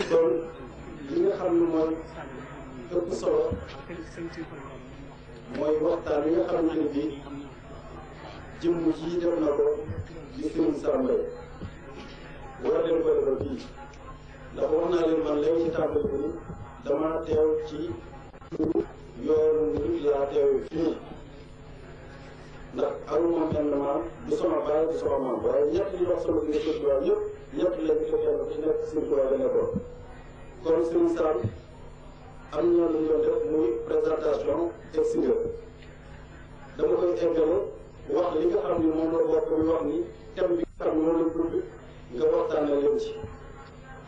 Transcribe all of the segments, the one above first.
kon li nga xam ne mooy ëpp solo mooy waxtaan yi nga xamante ne bii jëmm ji def na ko di Serigne Sam Mbaye war leen ko defal fii ndax wax naa leen man léegi ci tàmbali bi dama teew ci yoonu nit laa teewee fii ndax amuma benn maam du sama baay du sama maam waaye ñett ñi wax sama biir kër tubaab yëpp ñett lañu ko kenn ku ci nekk Serigne Touba da nekkoon kon Serigne Sam am na lu ñu doon def muy présentation extérieure dama koy eggale wax li nga xam ni moom la bokk muy wax ni thème bi nga xam ni moom la bëgg nga waxtaanee leen ci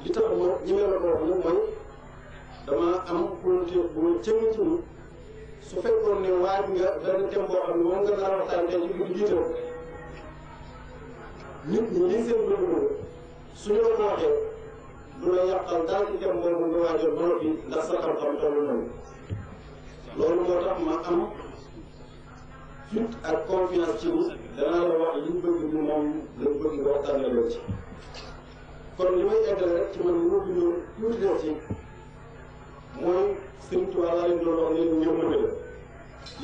li tax ma ñi mel la ko wax nag mooy dama am volonté bu ma jëm ci ni su fekkoon ne waaj nga benn thème boo xam ne moom nga nar a waxtaan tey ci biir jiital nit ñi lii seen bëgg-bëgg suñu la ko waxee du la yàqal daal ci thème boobu nga waajal ba noppi ndax sa xam-xam toll nañu loolu moo tax ma am fit ak confiance ci ni danaa la wax liñ bëgg ni moom lañ bëgg nga waxtaanee leen ci kon li may eggale rek ci man li ma bindoon tuuti def ci mooy Sëriñ Tuubaa laa leen doon wax leen yërmande la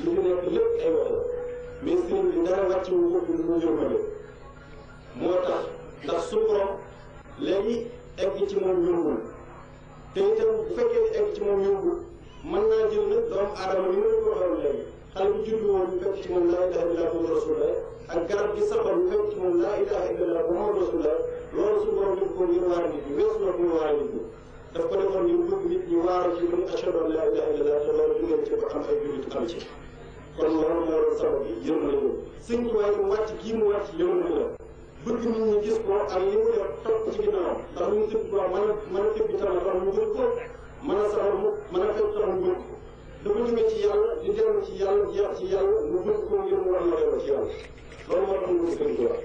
li fi nekk lépp ay wax la mais sëriñ bi dara wàcc wu ko lu mu yërmande moo tax ndax suñu borom léegi egg ci moom yombul te itam bu fekkee ne egg ci moom yombul mën naa jël nag doomu aadama yi ma ko waxoon léegi xale bu juddu woon ñu fekk ci moom laa ilaha illallah muhammadu rasulullah ak garab gi saxoon ñu fekk ci moom laa ilaha illallah muhammadu rasulullah loolu suñu borom def ko ngir waar nit ñi weesu na ko muy waar nit ñi daf ko defoon ñu bëgg nit ñi waaru ci mun ashhadu an laa ilaha illallah te loolu ngeen ci ba am ay jullit xam ci kon loolu moo doon sabab bi yërmande la sëñ bi waaye mu wàcc gii mu wàcc yërmande la bëgg nit ñi gis ko ak li mu def topp ci ginnaaw ndax ñu sëñ bi mën a tëbbi tamit tax mu bëgg ko mën a saxal mu mën a fekk tax mu bëgg dafa jóge ci yàlla di dellu ci yàlla jeex ci yàlla mu bëgg ko ngir mu war la dellu ci yàlla loolu moo tax mu bëgg sëñ bi wax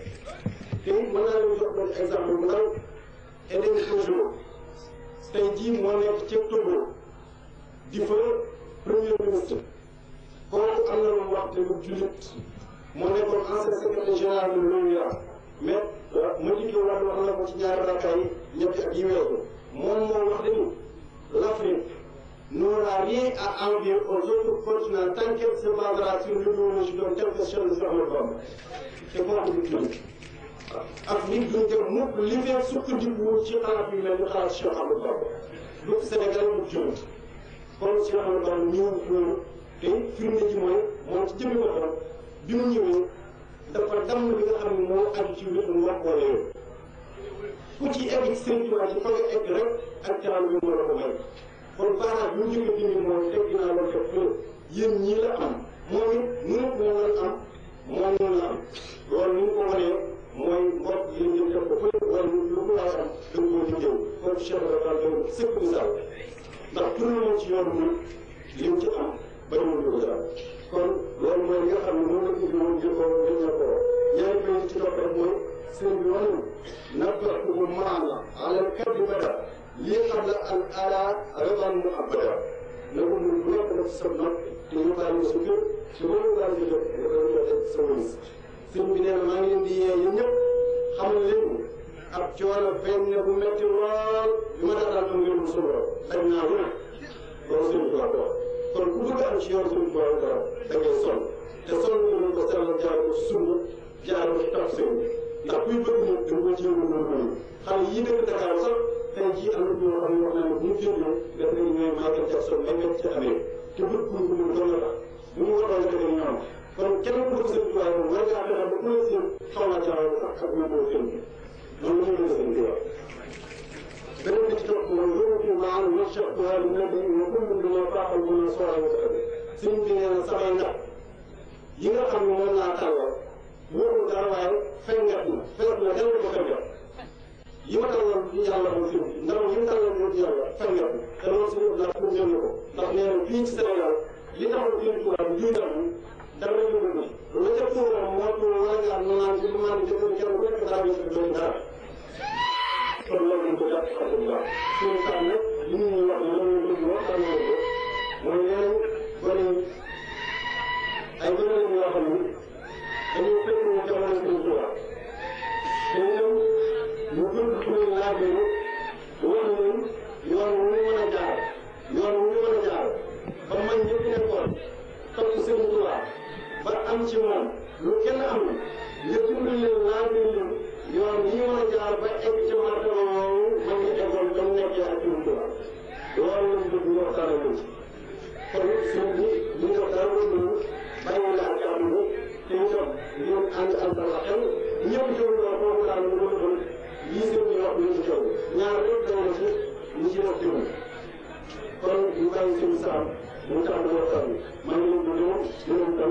te it mën naa leen jox benn exemple bu ndaw Eden Kojo tey jii moo nekk ci Togo di fa premier ministre kooku am na lu mu wax te mu jullit moo nekkoon ancien secrétaire général de l'OUA mais ma dikkee wax na ko ci ñaari rakkaay ñetti ak yi weesu moom moo wax ni l'Afrique n'aura rien à envier aux autres continents tant qu'elle se basera sur l'idéologie d'un tel que Cheikh Ahmadou Bamba te kooku du jullit Afrique duñ dem mukk li fee sukkandiku ci xalaat yu mel ni xalaat Cheikh Ahmadou Bamba du Sénégal du jullit kon Cheikh Ahmadou Bamba ñëw loolu te firnde ji mooy moom ci jëmmi boppam bi mu ñëwee dafa damm li nga xam ne moo aju ci wér mu wax wala yow ku ci egg ci Sëriñ Tuubaa ci fa nga egg rek ak caalu bi moo la ko may kon baaraat bi mu jóge dindi mooy teg dinaa loolu def fële yéen ñii la am moom it mënut moo leen am moom noonu la am loolu ni mu ko wanee mooy mbokk yi ñu def ko fële wala lu ko waay am da nga koo liggéey kon Cheikh Ibrahima doon sëkk misaal ndax tur na ci yoonu mu li mu ci am ba demul lu ko dara kon loolu mooy li nga xam ne moom la indi woon ngir ko ngir ñoo ko ñaari bay ci topp rek mooy sëriñ bi wax na nabatuhu maala alal kaddi bada lii xam la al ala raban mu abada na ko mun bu nekk nag sa nopp te ñu bàyyi sa kër te boo daal di jot nga doon jotee sa wëlis sëriñ bi nee na maa ngi leen di yee yéen ñëpp xamal leen ab coono feeñ na bu metti lool bi ma daan am ngeen mu suba xëy naa lu ne loolu sëriñ bi ko kon ku bëgg am ci yoon suñu borom dara da ngay sonn te sonn ñu ko sellal jaar ko sunna jaar ko tafsir ndax kuy bëgg nag da nga ko jéem a mën xale yii dëkk Dakar sax tey jii am na ñoo xam ne wax naa ne bu ñu génnee def nañu ñooy Michael Jackson may nekk ci Amérique te bëgg ku ñu doon la tax bu ñu waroon la demee ñoom kon kenn ku bëgg seen tubaab moom war ngaa fexe ba ku la seen xaw naa caa ak ñu boo seen noonu la ñu mën a seen tubaab beneen bi ci topp mooy yëngatu maanaam ñoom Cheikh Touare ñu ne dañu ne comme du ma baaxal mën a soxla wala tamit suñ bi nee na samay ndax yi nga xam ne moom laa tàllal wóorul dara waaye fengat na dara ko fengat yi ma tàllal yàlla moom fi ndax yi mu tàllal moom yàlla fengat na te loolu suñu ëpp daal pour ñëw ko ndax nee na fii ci Sénégal li taxoon Sëriñ Tuubaa bi juy dara yëngu la ca tuuram moo tuur wala nga am ñu naan ci lu maa ngi jëkkoon kenn ku nekk dara bi doon dara kon loolu ñu ko jàpp xam bu baax suñu tax nag li ñuy wax ne loolu bëgg waxtaan ko mooy leen gone ay gone lañ yoo xam ni dañuy fekk ñu jamono suñu tubaab te ñoom ñu bëgg suñu laaj yi wax leen yoon wu ñu mën a jaar yoon wu ñu mën a jaar ba man ñëpp nekkoon topp seen tubaab ba am ci moom lu kenn amul nga dimbali leen laaj leen yoon yi ñu mën a jaar ba egg ci martaba woowu ba ñu eggoon ba mu nekkee ak suñu tubaab loolu lañ bëgg ñu waxtaanee ko kon suñ bi ñu ngi waxtaan loolu bàyyi la ak àdduna te itam ñu ànd ak dara xel ñëpp jëm loo foofu daal ñu mën a doon lii seen ñu wax ñu coow ñaar rek daw na ci ñu ci wax jëm kon ñu bàyyi suñu saam mu tàmm waxtaan bi maa ngi leen di nuyu di leen tam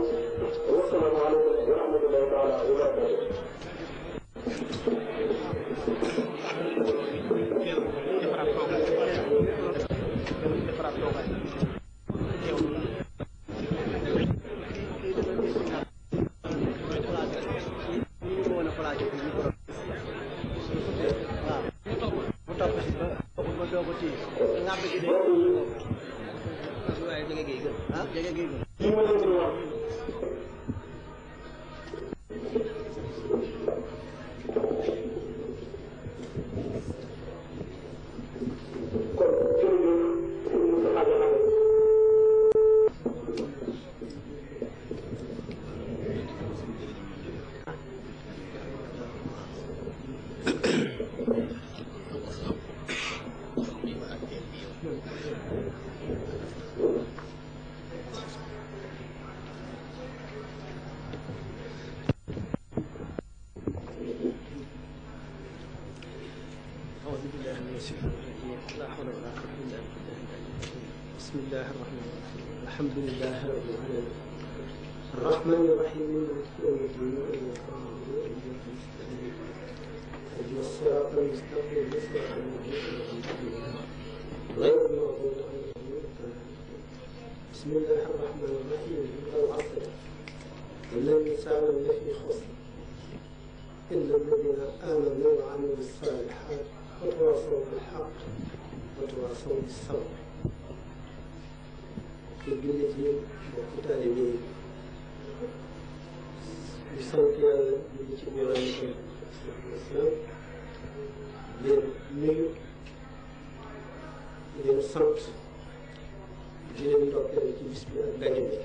wasalaamaaleykum wa rahmatullahi taala wa barakatuh بسم الله الرحمن الرحيم الحمد لله رب العالمين الرحمن الرحيم مالك يوم الدين إياك نعبد وإياك نستعين اهدنا الصراط المستقيم صراط الذين أنعمت عليهم غير المغضوب عليهم ولا الضالين بسم الله الرحمن الرحيم والعصر إن الإنسان لفي خسر إلا الذين آمنوا وعملوا الصالحات وتواصوا بالحق وتواصوا بالصبر ci jullit yi mbokku taalibe yi di sant yàlla di ci yonent islam di leen nuyu di leen sant di leen ndokkeel ci bis bi ak daje bi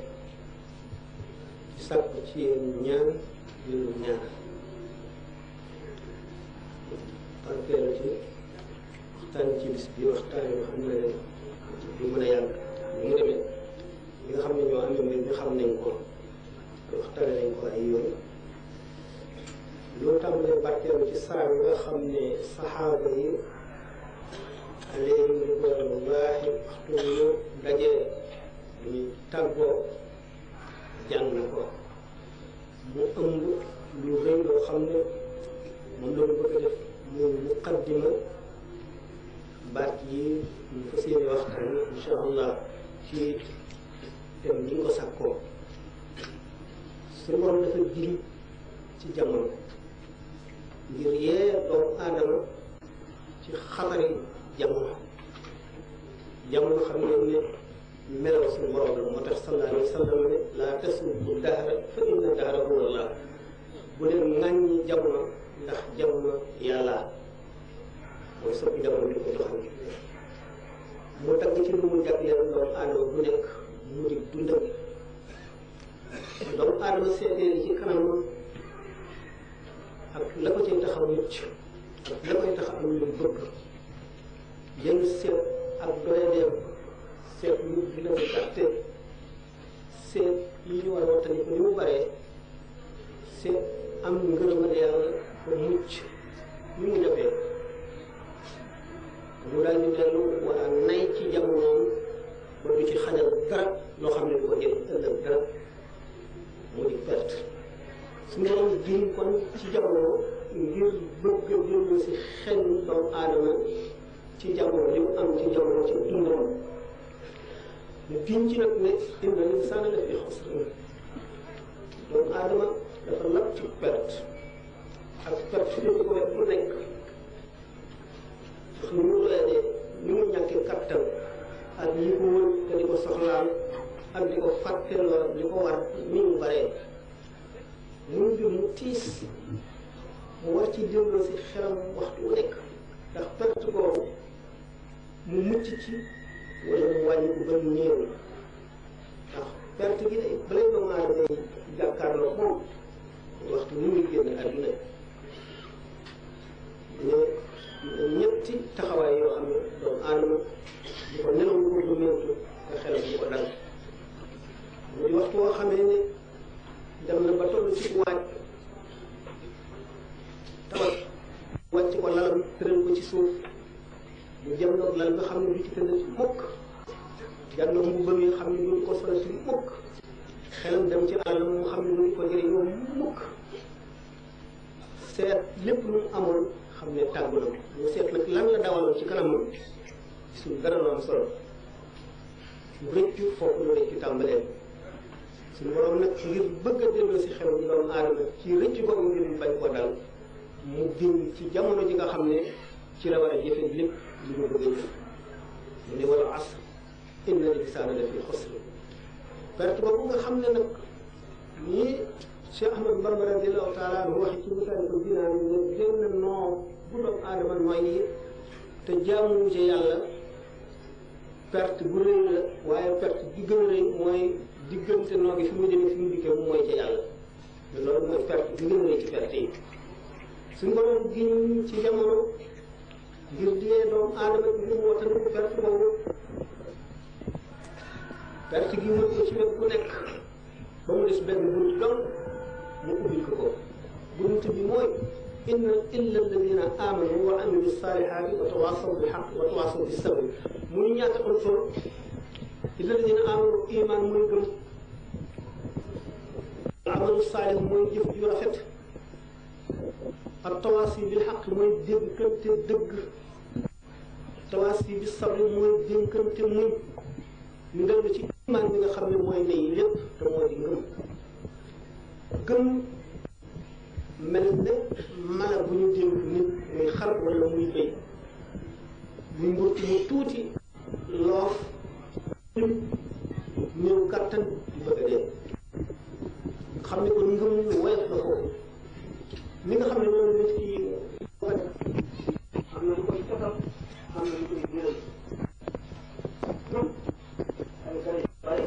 di sàkk ci yéen ñaan di leen ñaan barkeel ci waxtaan ci bis bi waxtaan yoo xam ne du mën a yàgg mu demee ñi nga xam ne ñoo amee mbir mi xam nañ ko waxtaane nañ ko ay yoon loolu tàmbalee barkeelu ci saar nga xam ne saxaaba yi alayhim ridwanullahi waxtu ñu dajee ñu tàggoo jàng ko mu ëmb lu rëy loo xam ne moom la ñu bëgg a def muy muqaddima baat yi ñu fas yéene waxtaan incha allah ci dem ni ñu ko sàkkoo suñu borom dafa diri ci jamono ngir yee doomu aadama ci xabari jamono xam ngeen ne melaw suñu borom la moo tax sallallahu alayhi wa sallam ne laa tasubbu dahra fa inna dahra huwa Allah bu leen ŋàññi jamono ndax jamono yàlla mooy soppi jamono di ko doxal mu tagg ci lu mu jagleel doomu aadama bu nekk mu di dundam doomu aadama seetee ci kanamam ak la ko cay tax a mucc ak la koy tax a am lu bëgg jël seet ak doyadeem seet lu dina ko gàtte seet yi ñu war a waxtaanee ko ni mu baree seet am ngërëmal yàlla ba mucc ni mu jafee mu daal di dellu wala nay ci jamonoom ba du ci xajal dara loo xam ne du ko jëriñ ëllëg dara mu di perte su moom giñ kon ci jamono ngir bëgg dellu si xel doomu aadama ci jamono li mu am ci jamono ci dundam mu giñ ci nag ne inna l-insaana lafii xusr doomu aadama dafa nag ci perte ak perte fi ko wet bu nekk ndax ni mu doyadee ni mu ñàkkee kattan ak yi ko wër te di ko soxlaal ak di ko fàtteloo li ko war ni mu baree muy mbir mu tiis mu war ci delloo si xelam waxtu wu nekk ndax perte boobu mu mucc ci wala mu wàññi ko ba mu néew ndax perte gi day balay doomu aadama day jàkkaarloo moom waxtu mu ngi génn àdduna mais ñetti taxawaay yoo xam ne doomu aadama di ko nelaw ko du mentu nga xelam di ko dal muy waxtu woo xamee ne dem na ba toll ci waaj tawat wàcc ko lalam tëral ko ci suuf mu jëm nag lal nga xam ne du ci tëdd mukk jànn mu bëgg yi xam ne duñ ko solo ci mukk xelam dem ci àll mu xam ne duñ ko jëriñoo mukk seet lépp lu mu amoon xam ne tàggu na mu seet nag lan la dawaloon ci kanamam suñu dara lu am solo mu rëccu foofu lu rëccu tàmbalee suñu borom nag ngir bëgg a delloo si xelam doomu aadama ci rëccu ko ngir bañ ko dal mu giñ ci jamono ji nga xam ne ci la war a jëfe lépp li mu bëgg a jëf mu ne wal asr inna l-insaana la fi xusr perte boobu nga xam ne nag nii Cheikh Ahmad Bamba radiyallahu taala anhu waxi ci Masaalikul Jinaan ne génn noo bu doomu aadama noyyi te jaamu ci yàlla perte bu rëy la waaye perte bi gën a rëy mooy diggante noo gi fi mu jëmee fi mu dikkee mu mooy ca yàlla te loolu mooy perte bi gën a rëy ci perte yi suñu borom giñ ci jamono ngir diyee doomu aadama ngir mu wattandiku perte boobu perte gi wër ko ci wet bu nekk ba mu des benn bunt dong mu ubbil ko bunt bi mooy inna illa alladina amanu wa amilu salihati wa tawasaw bil haqq wa tawasaw bis sabr muy ñaata am solo illa alladina amanu iman mooy gëm amalu salih mooy jëf ju rafet ak tawaasi bil xaq mooy dénkante dëgg tawaasi bi sabri mooy dénkante muñ ñu dellu ci imaan bi nga xam ne mooy ndey lépp te moo di ngëm gëm mel ne mala bu ñu dénk nit muy xar wala muy béy muy mbott mu tuuti loof néew kàttan di bëgg a dee xam ne kon ngëm lu woyof la foofu li nga xam ne moom nit ki am na lu koy total am na lu koy gëral ay gare bari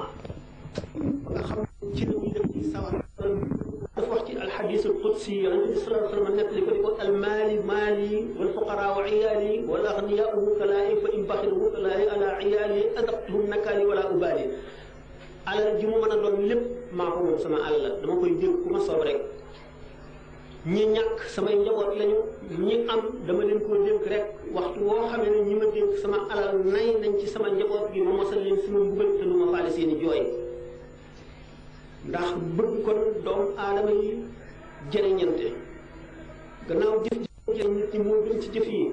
nga xam ci la muy def ci sawar dafa wax ci alxadis alqudsi yonente bi sallallahu alayhi wa sallam nettali ko di ko almaali maali walfuqaraa iyaali wal agniyaau wukalaa'i fa in baxilu wukalaa'i ala iyaali adaqtuhum nakaali wala ubaali alal ji mu mën a doon lépp maa ko moom sama àll la dama koy jël ku ma soob rek ñi ñàkk samay njaboot lañu ñi am dama leen koo dénk rek waxtu woo xamee ne ñi ma dénk sama alal nay nañ ci sama njaboot gi ma mosal leen sama mbugal te du ma faale seeni jooy ndax bëgg kon doomu aadama yi jëriñante gannaaw jëf jëriñ nit ñi moo gën ci jëf yi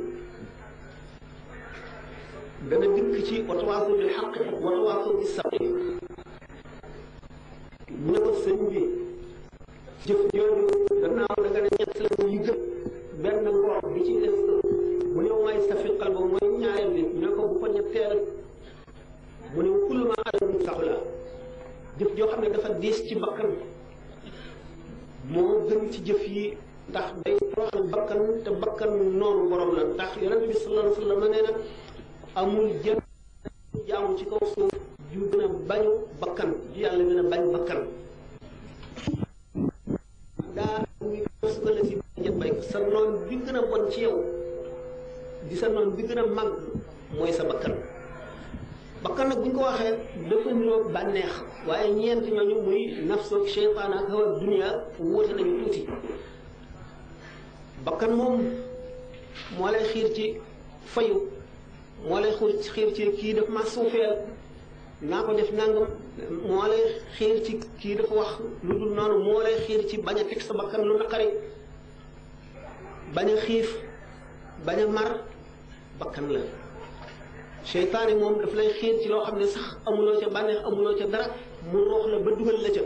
dana dikk ci watawaasaw bil xaq watawaasaw bis sabr mu ne ko sëñ bi jëf jooju gannaaw da nga ne ñett la yu gën benn ngor bi ci des mu ne may safiqal ba mooy ñaareel bi ñu ne ko bu ko ñetteel mu ne kullu ma adama saxla jëf joo xam ne dafa diis ci bakkan moo gën ci jëf yi ndax day toroxal bakkan te bakkan noonu borom la ndax yonent bi sallallahu alayhi wa sallam nee na amul jën jaamu ci kaw suuf ju gën a bañu bakkan ju yàlla gën a bañ bakkan daa ngi su ko la si jët bay sa noon bi gën a bon ci yow di sa noon bi gën a màgg mooy sa bakkan bakkan nag bu ñu ko waxee dafa niroo bànneex waaye ñeent ñooñu muy nafsu ak cheytaan ak hawa dunia wóote nañu tuuti bakkan moom moo lay xiir ci fayu moo lay xiir ci kii daf ma suufeel naa ko def nangam moo lay xiir ci kii dafa wax lu dul noonu moo lay xiir ci bañ a teg sa bakkan lu naqari bañ a xiif bañ a mar bakkan la seytaane moom daf lay xiir ci loo xam ne sax amuloo ca bànneex amuloo ca dara mu roox la ba dugal la ca